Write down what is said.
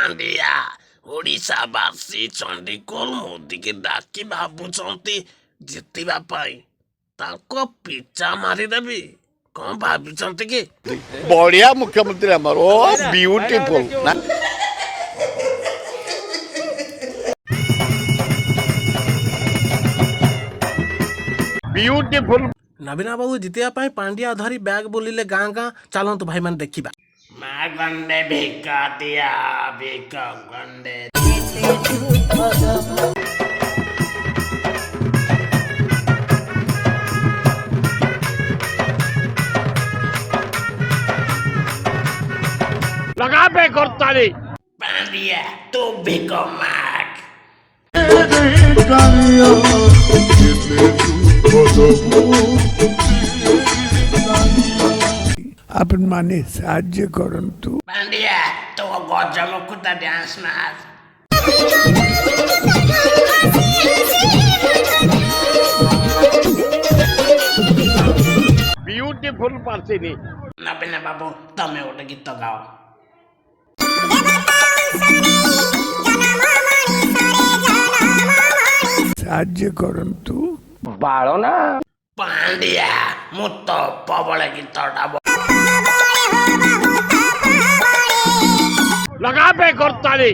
ପାଣ୍ଡିଆ ଓଡ଼ିଶାବାସୀ ଚଣ୍ଡିଖୋଲ ମୋଦିକି ଡାକି ଭାବୁଛନ୍ତି ଜିତିବା ପାଇଁ ତାଙ୍କ ପିଚା ମାରିଦେବି କଣ ଭାବିଛନ୍ତି କି? ବଢିଆ ମୁଖ୍ୟମନ୍ତ୍ରୀ ଆମର ଓ ବିୟୁଟିଫୁଲ ନା ବିୟୁଟିଫୁଲ। ନବୀନା ବାବୁ ଜିତିବା ପାଇଁ ପାଣ୍ଡିଆ ଧରି ବ୍ୟାଗ ବୁଲିଲେ ଗାଁ ଗାଁ। ଚାଲନ୍ତୁ ଭାଇମାନେ ଦେଖିବା। ମା ଗଣ୍ଡେ ଭିକ ଦିଆ ଭିକ ଗଣ୍ଡେ। ଲଗା ପେ କରତାଳି। ପାଣ୍ଡିଆ ତୁ ଭିକ ମାଗ। आपण माने साहाय्य करंतु ପାଣ୍ଡିଆ ତୋ ଗଜମୁକୁତା ଡ୍ୟାନ୍ସ ମାର। ବିୟୁଟିଫୁଲ ପାର୍ସିନି। ନବୀନ ବାବୁ ତମେ ଗୋଟେ ଗୀତ ଗାଅ। साहाय्य करंतु ପାଣ୍ଡିଆ ମୁଁ ତ ପ୍ରବଳ ଗୀତଟା ଲଗା ପେ କରତାଳି।